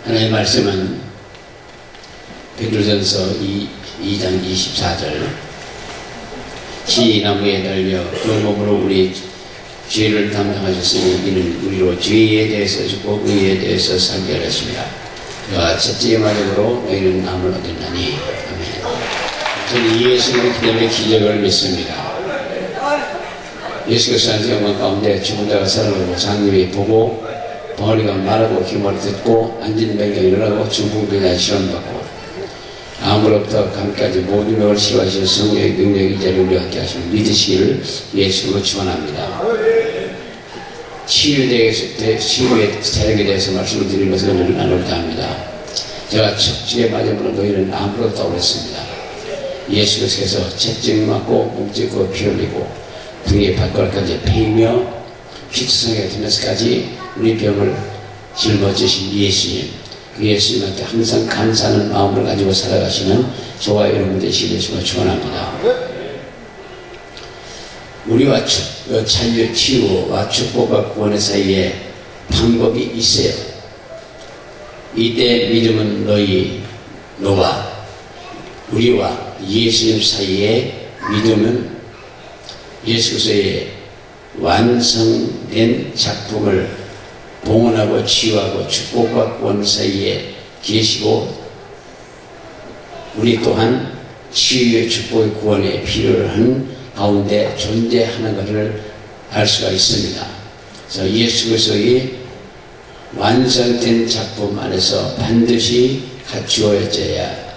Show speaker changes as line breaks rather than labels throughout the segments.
하나님의 말씀은 베드로전서 2장 24절 시나무에 달려 그 몸으로 우리 죄를 담당하셨으니 이는 우리로 죄에 대해서 죽고 의에 대해서 살게 하였습니다. 그와 첫째 마력으로 너희는 남을 얻었나니. 아멘. 저는 예수님의 기도의 기적을 믿습니다. 예수께서 하신 영광 가운데 죽은 자가 살아나고 장님이 보고 벙어리가 말하고 귀머리 듣고 앉은 병이 일어나고 중풍병이 시험받고 아무로부터 감까지 모든 명을 치유하시는 성령의 능력이 이 자리에 우리와 함께 하시며 믿으시기를 예수로 축원합니다. 치유의 사역에 대해서 말씀을 드린 것을 오늘 나누고자 합니다. 제가 첫 주에 맞으므로 너희는 아무것도 없었습니다. 예수께서 채찍 맞고 목 찢고 피 흘리고 등에 발가락까지 베이며 피투성이가 되면서까지 우리 병을 짊어지신 예수님, 그 예수님한테 항상 감사하는 마음을 가지고 살아가시는 저와 여러분 되시길 예수님을 축원합니다. 우리와 자유, 치유와 축복과 구원의 사이에 방법이 있어요. 이때 믿음은 너와 우리와 예수님 사이에 믿음은 예수께서의 완성된 작품을 봉헌하고 치유하고 축복과 구원 사이에 계시고 우리 또한 치유의 축복의 구원에 필요한 가운데 존재하는 것을 알 수가 있습니다. 그래서 예수께서의 완성된 작품 안에서 반드시 갖추어져야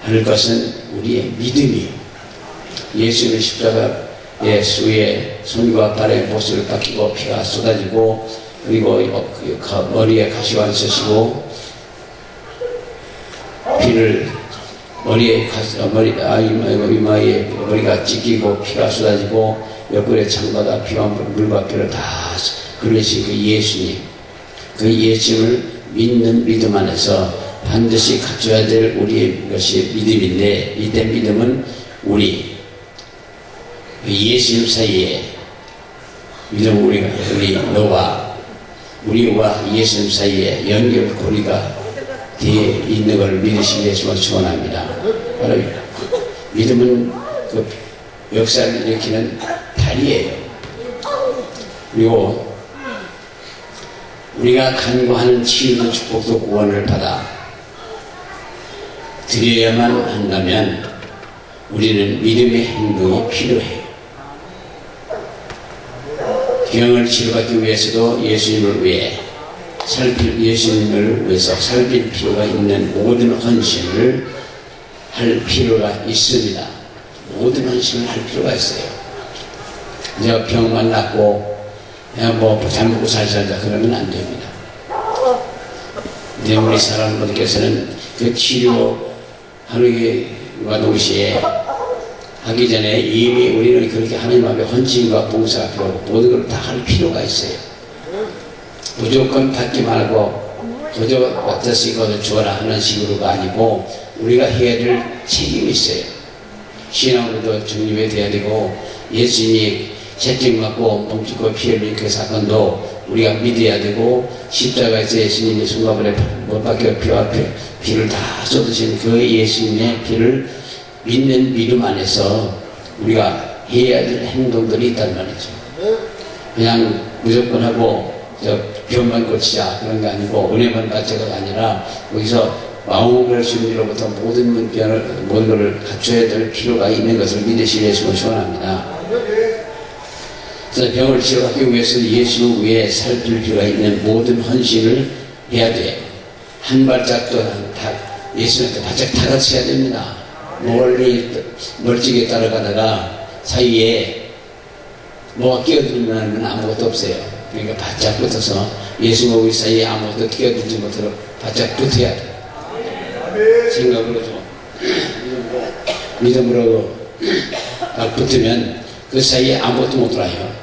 할 것은 우리의 믿음이요. 예수님의 십자가의 수에 손과 발에 못을 깎이고 피가 쏟아지고 그리고 머리에 가시관을 쓰시고 피를 이마에 머리가 찢기고 피가 쏟아지고 옆구리에 창마다 피와 물과 피를 다 흘리신 그 예수님, 그 예수님을 믿는 믿음 안에서 반드시 갖춰야 될 우리의 것이 믿음인데 이때 믿음은 우리 예수님 사이에 믿음 우리와 예수님 사이에 연결고리가 되어 있는 것을 믿으시기 위해서 축원합니다. 바로 믿음은 그 역사를 일으키는 다리예요. 그리고 우리가 간구하는 치유는 축복도 구원을 받아 드려야만 한다면 우리는 믿음의 행동이 필요해요. 병을 치료받기 위해서도 예수님을 위해서 살필 필요가 있는 모든 헌신을 할 필요가 있습니다. 모든 헌신을 할 필요가 있어요. 내가 병만 낫고 그냥 잘 먹고 잘 살자 그러면 안 됩니다. 근데 우리 사람들께서는 그 치료하는과 동시에 하기 전에 이미 우리는 그렇게 하나님 앞에 헌신과 봉사가 필요하고 모든 걸 다 할 필요가 있어요. 무조건 받기만 하고 그저 받았으니까 주어라 하는 식으로가 아니고 우리가 해야 될 책임이 있어요. 신앙으로도 정립해야 되고 예수님이 채찍 맞고 몸짓고 피 흘린 그 사건도 우리가 믿어야 되고 십자가에서 예수님이 손가락에 못 박혀 피를 다 쏟으신 그 예수님의 피를 믿는 믿음 안에서 우리가 해야 될 행동들이 있단 말이죠. 그냥 무조건 하고 병만 고치자 그런 게 아니고 은혜만 받자가 아니라 거기서 마음을 주님으로부터 모든 것을 갖춰야 될 필요가 있는 것을 믿으시기 위해서 축원합니다. 그래서 병을 치료하기 위해서 예수 위에 살필 필요가 있는 모든 헌신을 해야 돼. 한 발짝도 예수한테 바짝 다가서야 됩니다. 멀찍이 따라가다가 사이에 뭐가 끼어들면 아무것도 없어요. 그러니까 바짝 붙어서 예수와 우리 사이에 아무것도 끼어들지 못하도록 바짝 붙어야 돼. 생각으로 좀 믿음으로 딱 붙으면 그 사이에 아무것도 못 들어요.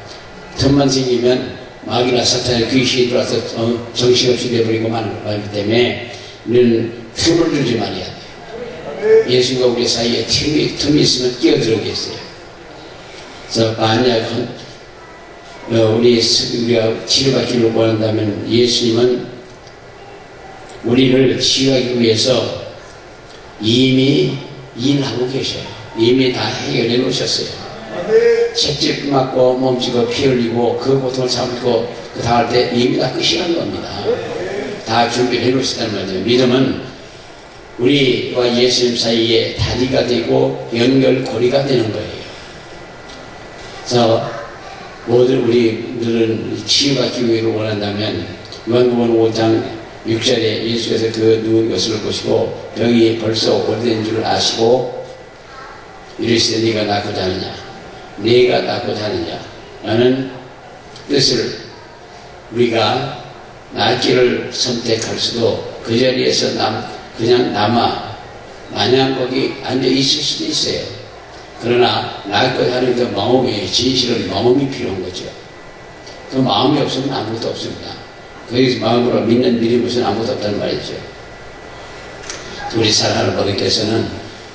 틈만 생기면 마귀나 사탄의 귀신이 들어와서 정신없이 내버리고 마는 거기 때문에 우리는 틈을 주지 말아야 돼. 예수님과 우리 사이에 틈이 있으면 끼어들어겠어요. 그래서 만약 우리가 치료받기를 원한다면 예수님은 우리를 치유하기 위해서 이미 일하고 계셔요. 이미 다 해결해 놓으셨어요. 채찍 맞고 몸치고 피 흘리고 그 고통을 참고 그 당할 때 이미 다 끝이라는 겁니다. 다 준비해 놓으셨다는 말이에요. 믿음은 우리와 예수님 사이에 다리가 되고 연결고리가 되는 거예요. 그래서 모든 우리들은 치유받기 위해 원한다면 요한복음 5장 6절에 예수께서 그 누운 것을 보시고 병이 벌써 오래된 줄 아시고 이르시되 네가 낫고자 하느냐 네가 낫고자 하느냐 라는 뜻을 우리가 낫기를 선택할 수도 그 자리에서 그냥 남아 마냥 거기 앉아 있을 수도 있어요. 그러나 낫고자 하는 그 마음이 진실은 마음이 필요한 거죠. 그 마음이 없으면 아무것도 없습니다. 거기서 마음으로 믿는 믿음이 없으면 아무것도 없다는 말이죠. 우리 사랑하는 분께서는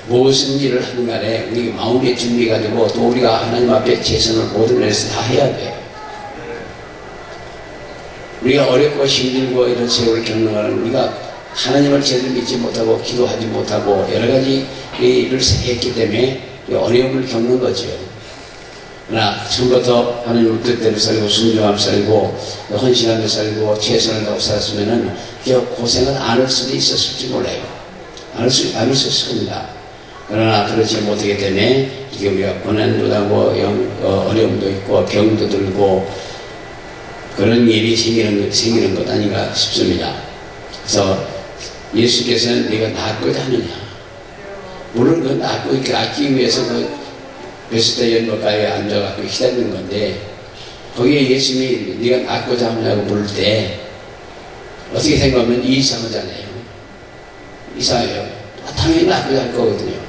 무슨 일을 하든 간에 우리 마음의 준비가 되고 또 우리가 하나님 앞에 최선을 모든 면에서 다 해야 돼요. 우리가 어렵고 힘들고 이런 세월을 겪는 것은 우리가 하나님을 제대로 믿지 못하고 기도하지 못하고 여러 가지 일을 했기 때문에 어려움을 겪는 거죠. 그러나 처음부터 하나님 뜻대로 살고 순종하며 살고 헌신하며 살고 최선을 다하고 살았으면은 고생을 안 할 수도 있었을지 몰라요. 안 했었을 겁니다. 그러나 그렇지 못하기 때문에 이게 우리가 고난도 당하고 어려움도 있고 병도 들고 그런 일이 생기는 것 아닌가 싶습니다. 그래서 예수께서는 네가 낫고자 하느냐. 물론 그 낫기 위해서 그 베스다 연못가에 앉아갖고 기다리는 건데 거기에 예수님이 네가 낫고자 하느냐고 물을 때 어떻게 생각하면 이상하잖아요. 이상해요. 당연히 낫고자 할 거거든요.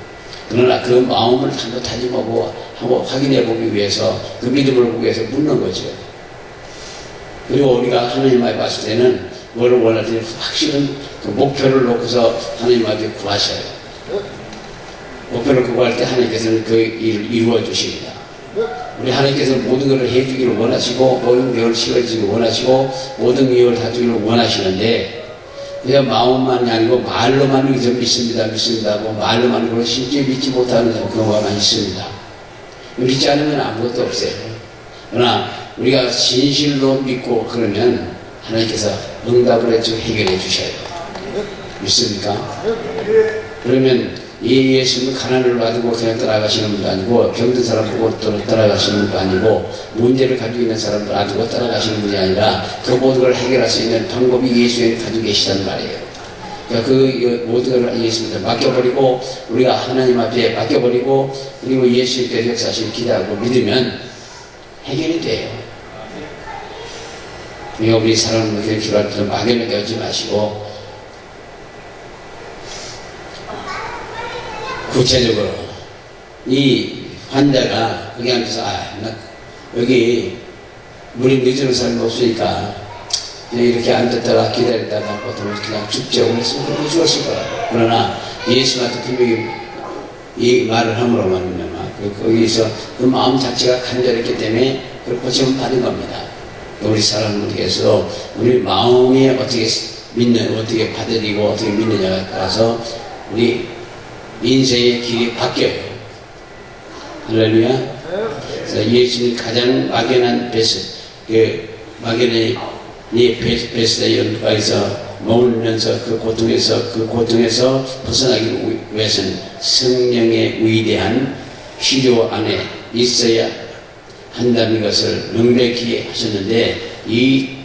그러나 그 마음을 한번 다짐하고 한번 확인해 보기 위해서 그 믿음을 보기 위해서 묻는 거죠. 그리고 우리가 하나님 앞에 봤을 때는 뭐를 원하든지 확실한 그 목표를 놓고서 하나님 앞에 구하셔요. 목표를 구할 때 하나님께서는 그 일을 이루어 주십니다. 우리 하나님께서는 모든 것을 해주기를 원하시고 모든 것을 실어주기를 원하시고 모든 것을 다 주기를 원하시는데 그냥 마음만이 아니고 말로만 이제 믿습니다 하고 말로만 그러고 실제 믿지 못하는 경우가 많이 있습니다. 믿지 않으면 아무것도 없어요. 그러나 우리가 진실로 믿고 그러면 하나님께서 응답을 해주고 해결해 주셔요. 믿습니까? 그러면 이 예수님은 가난을 받고 그냥 떠나가시는 분도 아니고 병든 사람 보고 떠나가시는 분도 아니고 문제를 가지고 있는 사람들 놔두고 떠나가시는 분이 아니라 그 모든 걸 해결할 수 있는 방법이 예수님이 가지고 계시단 말이에요. 그러니까 그 모든 걸 예수님한테 맡겨버리고 우리가 하나님 앞에 맡겨버리고 그리고 예수님께서 역사하시는 기대하고 믿으면 해결이 돼요. 그러니까 우리 사랑하는 분들 기도할 때 막연하게 하지 마시고 구체적으로 이 환자가 거기 앉아서 여기 물이 늦은 사람이 없으니까 이렇게 앉았다가 기다렸다가 보통 그냥 죽자고 했으면 죽었을 거야. 그러나 예수한테 분명히 이 말을 함으로만 거기서 그 마음 자체가 간절했기 때문에 그 고침을 받은 겁니다. 우리 사랑하는 분께서 우리 마음이 어떻게 어떻게 받아들이고 어떻게 믿느냐에 따라서 우리 인생의 길이 바뀌어요. 할렐루야. 그래서 예수님이 가장 막연한 베스다 연못가에서 머물면서 그 고통에서 벗어나기 위해서는 성령의 위대한 필요 안에 있어야 한다는 것을 명백히 하셨는데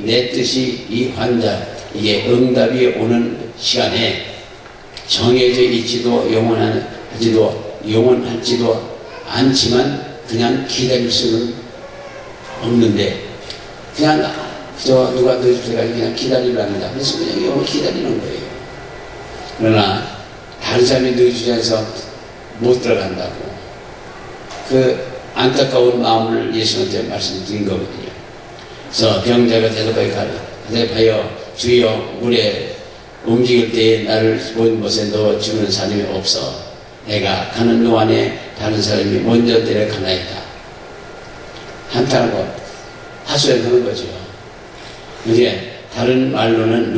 내 뜻이 이 환자 이게 응답이 오는 시간에 정해져 있지도 영원할지도 않지만 그냥 기다릴 수는 없는데 그냥 누가 넣어주세요 그냥 기다리랍니다. 그래서 그냥 영원 기다리는 거예요. 그러나 다른 사람이 넣어주지 않아서 못 들어간다고 그 안타까운 마음을 예수한테 말씀드린 거거든요. 그래서 병자가 대답하여 주여 물에 움직일 때에 나를 본 곳에 넣어 주는 사람이 없어. 내가 가는 동안에 다른 사람이 먼저 데려가나이다. 한탄하고 하소연하는 거죠. 이제 다른 말로는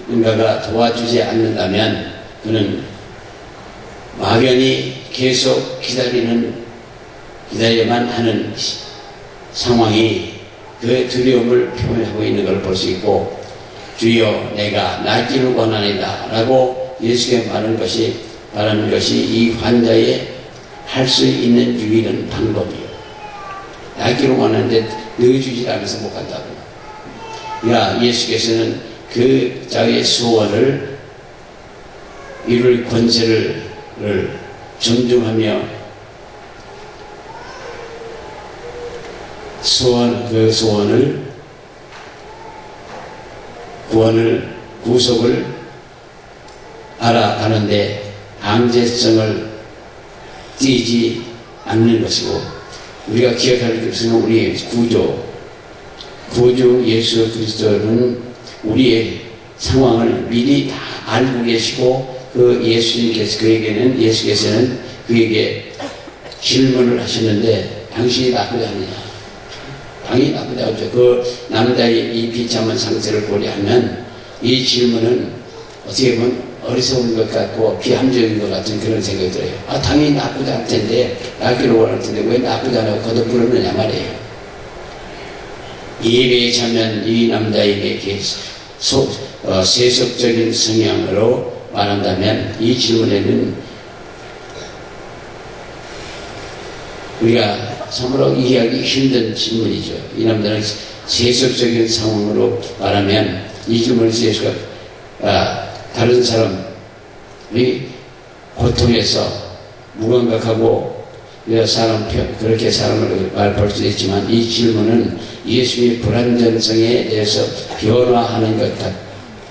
누군가가 도와주지 않는다면 그는 막연히 계속 기다려야만 하는 상황이 그 두려움을 표현하고 있는 걸 볼 수 있고, 주여 내가 낫기를 원하니다 라고 예수께 말하는 것이 이 환자의 할 수 있는 유일한 방법이에요. 낫기를 원하는데 넣어주지 않아서 못 간다고. 그러니까 예수께서는 그 자의 소원을 이룰 권세를 존중하며 그 소원을 구속을 알아가는데 강제성을 띠지 않는 것이고, 우리가 기억할 것은 우리의 구주 예수 그리스도는 우리의 상황을 미리 다 알고 계시고, 예수께서는 그에게 질문을 하시는데, 당신이 나쁘지 않느냐? 당연히 나쁘지 않죠. 그 남자의 이 비참한 상태를 고려하면 이 질문은 어떻게 보면 어리석은 것 같고 비합리적인 것 같은 그런 생각이 들어요. 당연히 나쁘지 않을 텐데, 낫기를 원할 텐데 왜 나쁘지 않다고 거듭부르느냐 말이에요. 예배에 참여한 이 남자에게 세속적인 성향으로 말한다면 이 질문에는 우리가 참으로 이해하기 힘든 질문이죠. 이 남자는 세속적인 상황으로 말하면 이 질문에서 예수가 다른 사람의 고통에서 무감각하고 그렇게 사람을 말할 수도 있지만, 이 질문은 예수님의 불완전성에 대해서 변화하는 것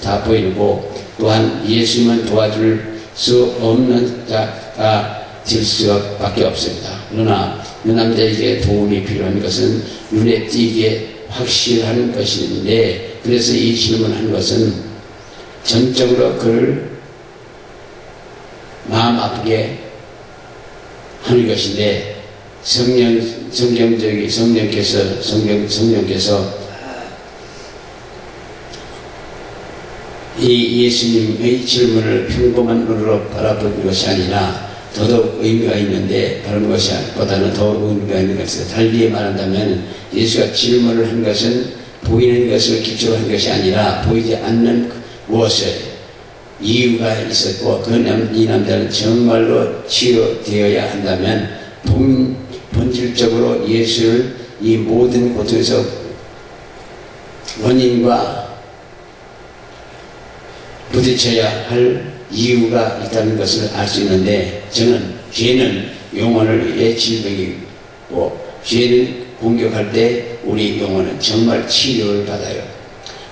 다 보이고, 또한 예수님은 도와줄 수 없는 자가 될 수밖에 없습니다. 그러나 이 남자에게 도움이 필요한 것은 눈에 띄게 확실한 것인데, 그래서 이 질문한 것은 전적으로 그를 마음 아프게 하는 것인데, 성령께서 이 예수님의 질문을 평범한 눈으로 바라보는 것이 아니라 더더욱 의미가 있는데, 다른 것보다는 더 의미가 있는 것이다. 달리 말한다면 예수가 질문을 한 것은 보이는 것을 기초로 한 것이 아니라 보이지 않는 무엇을 이유가 있었고, 이 남자는 정말로 치유되어야 한다면 본질적으로 예수를 이 모든 고통에서 원인과 부딪혀야 할 이유가 있다는 것을 알 수 있는데, 저는 죄는 영혼의 질병이고, 죄를 공격할 때 우리 영혼은 정말 치료를 받아요.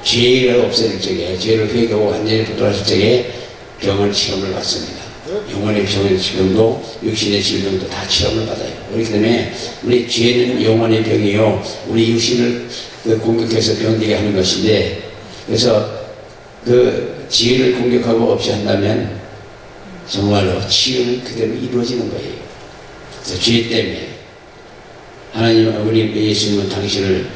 죄를 없애는 적에, 죄를 회개하고 완전히 부도하실 적에 병을 치료를 받습니다. 영혼의 병의 질병도 육신의 질병도 다 치료를 받아요. 그렇기 때문에 우리 죄는 영혼의 병이요, 우리 육신을 공격해서 병되게 하는 것인데, 그래서 그 지혜를 공격하고 없이 한다면 정말로 치유는 그대로 이루어지는 거예요. 그래서 죄 때문에 하나님은, 우리 예수님은 당신을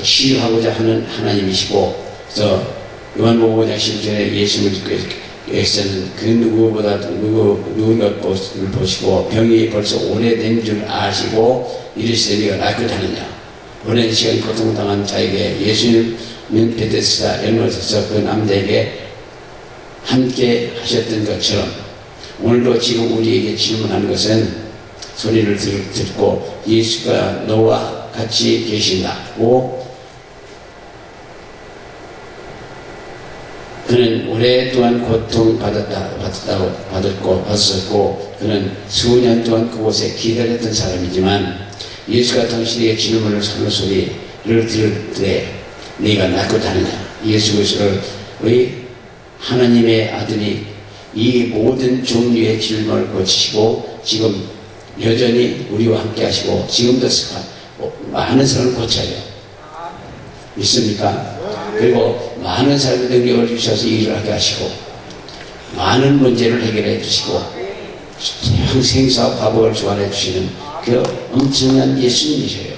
치유하고자 하는 하나님이시고, 그래서 요한복음 5장 10절에 예수님께서는 그 누군가 보시고 병이 벌써 오래된 줄 아시고 이르시되 네가 낫겠느냐. 오랜 시간 고통당한 자에게 예수님은 베데스다 연못에서 그 남자에게 함께 하셨던 것처럼, 오늘도 지금 우리에게 질문하는 것은 소리를 듣고 예수가 너와 같이 계신다고, 그는 오랫동안 고통받았고 그는 수년 동안 그곳에 기다렸던 사람이지만, 예수가 당신에게 질문을 하는 소리를 들을 때 네가 낫고자 하느냐. 예수 그리스도의 하나님의 아들이 이 모든 종류의 질문을 고치시고 지금 여전히 우리와 함께 하시고 지금도 많은 사람을 고쳐요. 믿습니까? 그리고 많은 사람의 능력을 주셔서 일을 하게 하시고 많은 문제를 해결해 주시고 생사와 과복을 주관해 주시는 그 엄청난 예수님이셔요.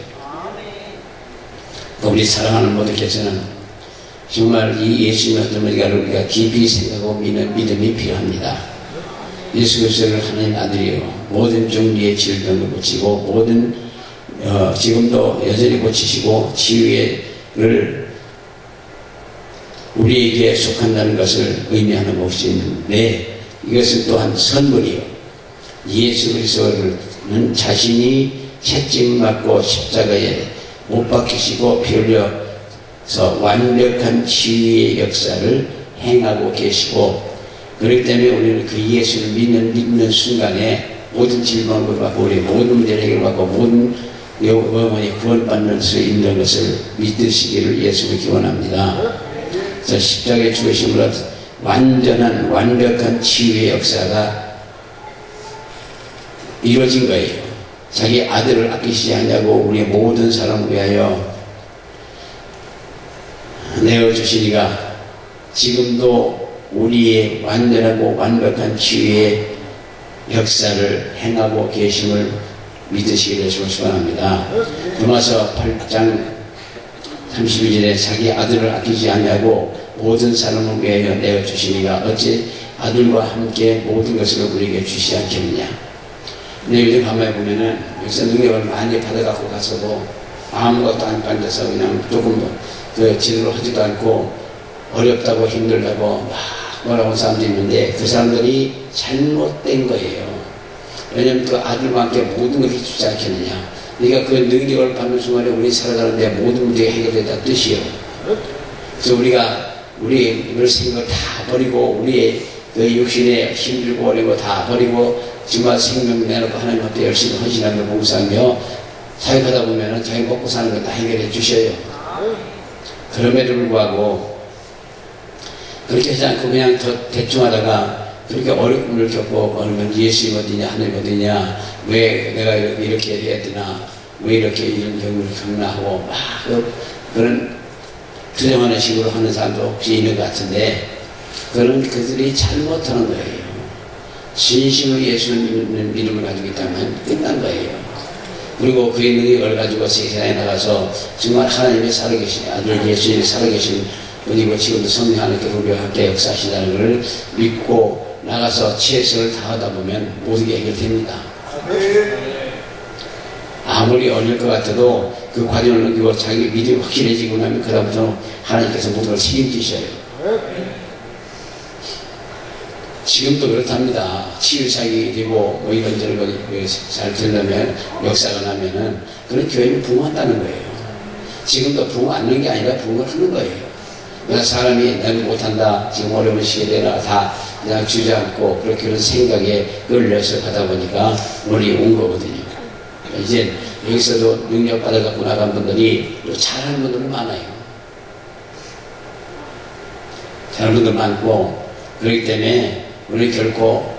우리 사랑하는 모두께서는 정말 이 예수님의 어떤 우리가 깊이 생각하고 믿는 믿음이 필요합니다. 예수 그리스도를 하나님 아들이요 모든 종류의 질병을 고치고 모든 지금도 여전히 고치시고 치유를 우리에게 속한다는 것을 의미하는 것인데 이것은 또한 선물이요. 예수 그리스도는 자신이 채찍 맞고 십자가에 못 박히시고 피 흘려서 완벽한 치유의 역사를 행하고 계시고 그렇기 때문에 우리는 그 예수를 믿는 순간에 모든 질병을 받고 우리 모든 문제를 해결받고 모든 영혼이 구원받는 수 있는 것을 믿으시기를 예수를 기원합니다. 그래서 십자가의 죽으심으로 완벽한 치유의 역사가 이루어진 거예요. 자기 아들을 아끼시지 않냐고 우리 모든 사람을 위하여 내어주시니가 지금도 우리의 완전하고 완벽한 치유의 역사를 행하고 계심을 믿으시기를 소원합니다. 로마서 8장 31절에 자기 아들을 아끼지 않냐고 모든 사람을 위하여 내어주시니가 어찌 아들과 함께 모든 것을 우리에게 주시지 않겠느냐. 근데 요즘 가만히 보면은 역사 능력을 많이 받아갖고 가서도 아무것도 안 앉아서 그냥 조금 제대로 하지도 않고 어렵다고 힘들다고 막 뭐라고 하는 사람들이 있는데 그 사람들이 잘못된 거예요. 왜냐면 그 아들과 함께 모든 것을 주지 않겠느냐. 그러니까 그 능력을 받는 순간에 우리 살아가는데 모든 문제가 해결된다는 뜻이에요. 그래서 우리의 생각을 다 버리고 우리의 그 육신에 힘들고 어리고 다 버리고 정말 생명 내놓고 하나님 앞에 열심히 헌신하며 봉사하며 사역하다 보면은 자기 먹고 사는 거 다 해결해 주셔요. 그럼에도 불구하고 그렇게 하지 않고 그냥 대충 하다가 그렇게 어려움을 겪고 그러면 예수님 어디냐 하나님 어디냐 왜 내가 이렇게 해야 되나 왜 이렇게 이런 경우를 겪나 하고 막 그런 투정하는 식으로 하는 사람도 혹시 있는 것 같은데 그들이 잘못하는 거예요. 진심으로 예수를 믿는 믿음을 가지고 있다면 끝난 거예요. 그리고 그의 능력을 가지고 세상에 나가서 정말 하나님이 살아계신 아들 예수님이 살아계신 분이고 지금도 성령 하나님께서 우리와 함께 역사하신다는 것을 믿고 나가서 최선을 다하다 보면 모든 게 해결됩니다. 아무리 어려울 것 같아도 그 과정을 넘기고 자기 믿음이 확실해지고 나면 그다음부터 하나님께서 모든 걸 책임지셔요. 지금도 그렇답니다. 치유사역이 되고 뭐 이런저런 거 잘 되려면 역사가 나면은 그런 교회는 부흥한다는 거예요. 지금도 부흥 않는 게 아니라 부흥을 하는 거예요. 그러니까 사람이 나는 못한다 지금 어려운 시기에나 다 그냥 주저앉고 그렇게 그런 생각에 끌려서 가다 보니까 우리 온 거거든요. 이제 여기서도 능력 받아갖고 나간 분들이 또 잘하는 분들은 많아요. 잘하는 분들 많고 그렇기 때문에 우리 결코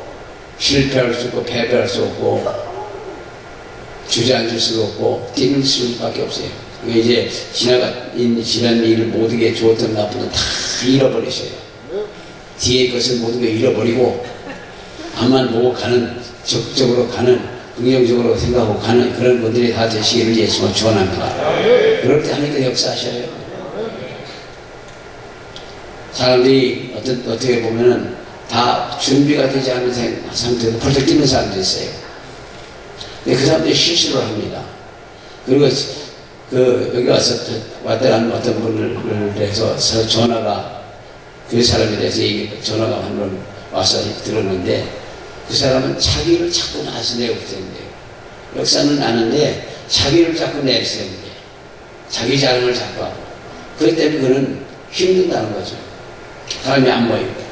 실패할 수 없고 패배할 수 없고 주저앉을 수도 없고 뛰는 수밖에 없어요. 그러니까 이제 지난 일을 모든 게 좋든 나쁘든 다 잃어버리셔요. 뒤에 것을 모든 게 잃어버리고 앞만 보고 가는 적극적으로 가는 긍정적으로 생각하고 가는 그런 분들이 다 되시기를 예수님을 축원합니다. 그럴 때 하나님께서 역사하셔요. 사람들이 어떻게 보면은 다 준비가 되지 않은 상태에서 벌떡 뛰는 사람들이 있어요. 근데 그 사람들이 실수를 합니다. 그리고 여기 와서 왔다는 어떤 분을 대해서 전화가 그 사람에 대해서 전화가 한 번 와서 들었는데 그 사람은 자기를 자꾸 나서 내고 있었는데요. 역사는 아는데 자기를 자꾸 내세우는데 자기 자랑을 자꾸 하고 그렇기 때문에 그는 힘든다는 거죠. 사람이 안 보이고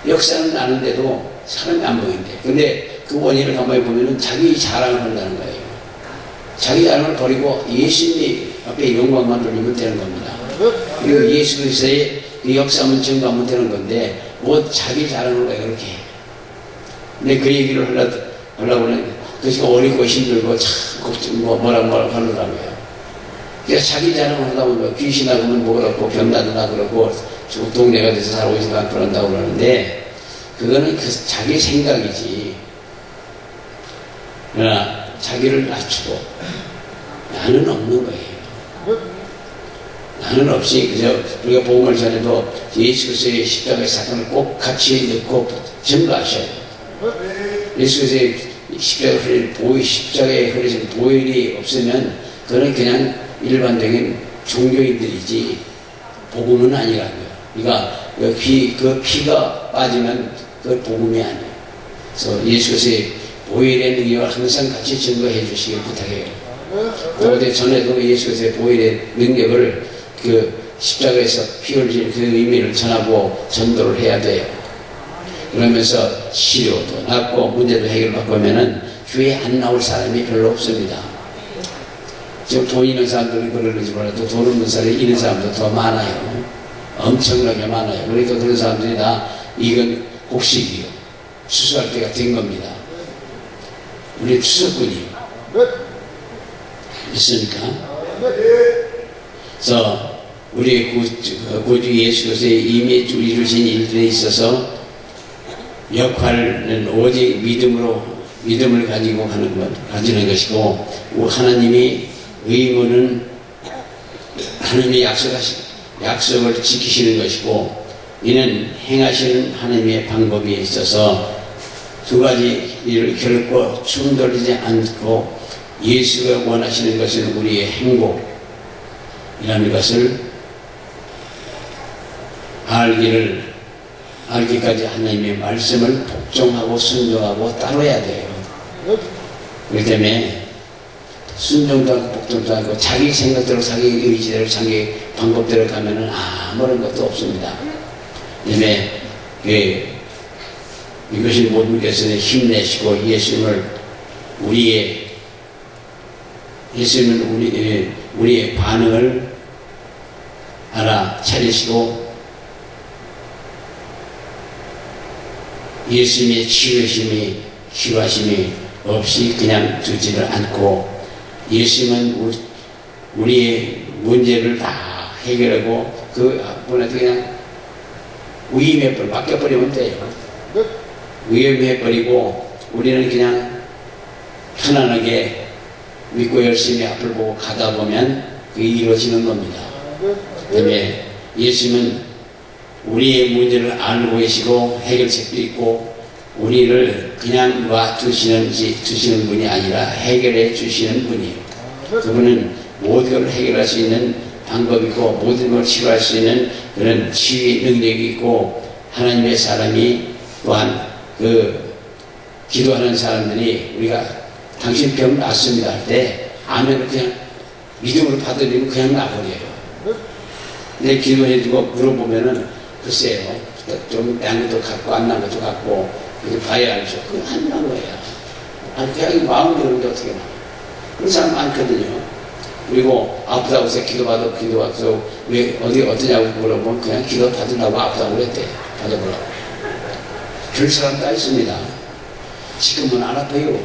역사는 아는데도 사람이 안 보이는데 근데 그 원인을 가만히 보면은 자기 자랑을 한다는 거예요. 자기 자랑을 버리고 예수님 앞에 영광만 돌리면 되는 겁니다. 그리고 예수 그리스도의 그 역사만 증거하면 되는 건데 뭐 자기 자랑을 왜 그렇게 해. 근데 그 얘기를 하려고 하는 그것이 어리고 힘들고 참 뭐라고 하느라고요. 그러니까 자기 자랑을 하다 보면 귀신 나가면 뭐 그렇고 병 나든가 그러고 동네가 돼서 살고 있으니까 그런다고 그러는데 그거는 그 자기 생각이지. 그러나 자기를 낮추고 나는 없는 거예요. 나는 없이 그저 우리가 복음을 전해도 예수 그리스도의 십자가의 사건을 꼭 같이 넣고 증거하셔야 돼요. 예수 그리스도의 십자가에 흐르신 보혈이 없으면 그건 그냥 일반적인 종교인들이지 복음은 아니라고요. 그러니까 그 피가 빠지면 그 복음이 아니에요. 그래서 예수 그리스도의 보혈의 능력을 항상 같이 증거해 주시길 부탁해요. 또 전에도 예수 그리스도의 보혈의 능력을 그 십자가에서 피 흘린 그 의미를 전하고 전도를 해야 돼요. 그러면서 치료도 낫고 문제도 해결받고 하면은 교회에 안 나올 사람이 별로 없습니다. 지금 돈 있는 사람들은 그러는지 몰라도 돈 없는 사람이 있는 사람도 더 많아요. 엄청나게 많아요. 그러니까 그런 사람들이 다 이건 곡식이요. 추수할 때가 된 겁니다. 우리 추수꾼이 있으니까. 그래서 우리의 구주 예수 그리스도의 이미 이루신 일들에 있어서 역할은 오직 믿음을 가지고 가지는 것이고, 하나님이 의무는 하나님의 약속을 지키시는 것이고, 이는 행하시는 하나님의 방법에 있어서 두 가지 일을 결코 충돌하지 않고 예수가 원하시는 것은 우리의 행복이라는 것을 알기까지 하나님의 말씀을 복종하고 순종하고 따라야 돼요. 그렇기 때문에 순종도 하고 복종도 하고 자기 생각대로 자기 의지대로 자기 방법대로 가면은 아무런 것도 없습니다. 그다음에 이것이 모든 것을 힘내시고 예수님은 우리의 반응을 알아차리시고 예수님의 치료하심이 없이 그냥 두지를 않고, 예수님은 우리의 문제를 다 해결하고 그 앞분한테 그냥 맡겨버리면 돼요. 위임해버리고 우리는 그냥 편안하게 믿고 열심히 앞을 보고 가다 보면 그게 이루어지는 겁니다. 그다음에 예수님은 우리의 문제를 알고 계시고 해결책도 있고 우리를 그냥 놔두시는 분이 아니라 해결해 주시는 분이에요. 그분은 모든 걸 해결할 수 있는 방법이고 모든 걸 치료할 수 있는 그런 치유의 능력이 있고, 하나님의 사람이 또한 기도하는 사람들이 우리가 당신 병 낫습니다 할 때 아멘을 그냥 믿음으로 받아들이면 그냥 나버려요. 근데 기도해주고 물어보면은 글쎄요, 좀 난 것도 같고 안 난 것도 같고 이렇게 봐야 알죠. 그건 안 난 거야. 그냥 마음이 그런데 어떻게 나? 그런 사람 많거든요. 그리고 아프다고 해서 기도받아서 왜 어디 어떠냐고 물어보면 그냥 기도 받으려고 아프다고 그랬대. 받아보려고. 그럴 사람 다 있습니다. 지금은 안 아파요.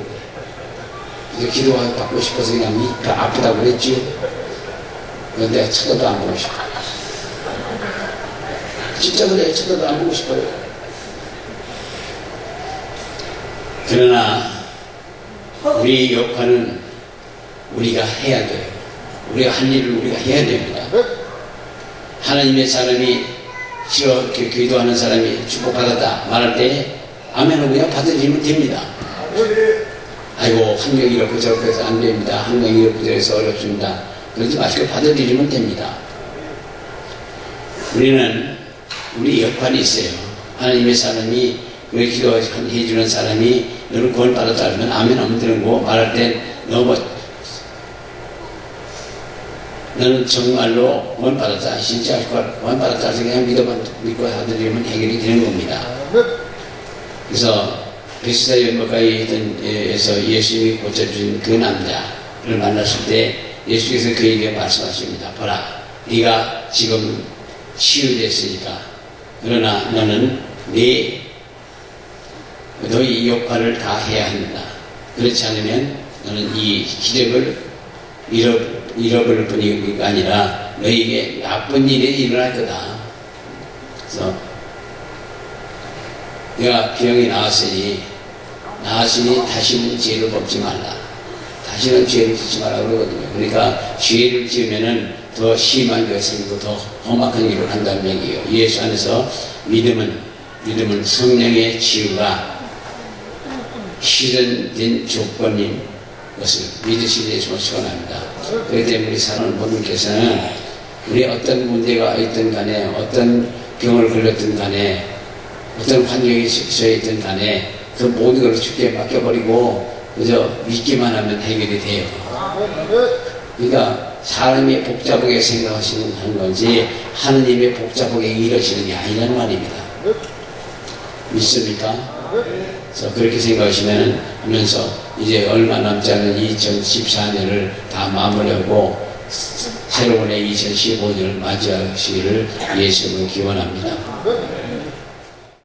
기도받고 싶어서 그냥 아프다고 그랬지. 그런데 쳐다도 안 보고 싶어. 진짜 그래, 쳐다도 안 보고 싶어요. 그러나 우리 역할은 우리가 해야 돼요. 우리가 할 일을 우리가 해야 됩니다. 하나님의 사람이 기도하는 사람이 축복받았다 말할 때 아멘을 그냥 받아들이면 됩니다. 아이고 환경이 이렇고 저렇고 해서 안 됩니다. 환경이 이렇고 저래서 어렵습니다. 그러지 마시고 받아들이면 됩니다. 우리는 우리 역할이 있어요. 하나님의 사람이 왜 기도해주는 사람이 너는 구원 받았다 하면 아멘 하면 되는 거고, 말할 때 너는 정말로 구원 받았다, 진짜 구원 받았다 해서 그냥 믿고 받아들이면 해결이 되는 겁니다. 그래서 베스다 연못가에서 예수님이 고쳐주신 그 남자를 만났을 때 예수께서 그에게 말씀하십니다. 보라, 네가 지금 치유됐으니까, 그러나 너는 너의 역할을 다 해야 한다. 그렇지 않으면 너는 이 기적을 잃어버릴 뿐이 아니라 너에게 나쁜 일이 일어날 거다. 그래서 내가 병이 나았으니 다시는 죄를 범지 말라. 다시는 죄를 짓지 말라 그러거든요. 그러니까 죄를 지으면은 더 심한 것이 생기고 더 험악한 일을 한다는 얘기예요. 예수 안에서 믿음은 성령의 치유가 실현된 조건인 것을 믿으시기에 축원합니다. 그렇기 때문에 우리 사랑하는 모든께서는 우리 어떤 문제가 있든 간에 어떤 병을 걸렸든 간에 어떤 환경에 처해 있든 간에 그 모든 걸 주께 맡겨버리고 그저 믿기만 하면 해결이 돼요. 그러니까 사람이 복잡하게 생각하시는 건지 하느님이 복잡하게 이루어지는 게 아니라는 말입니다. 믿습니까? 그래서 그렇게 생각하시면 하면서 이제 얼마 남지 않은 2014년을 다 마무리하고 새로운 2015년을 맞이하시기를 예수님으로 기원합니다.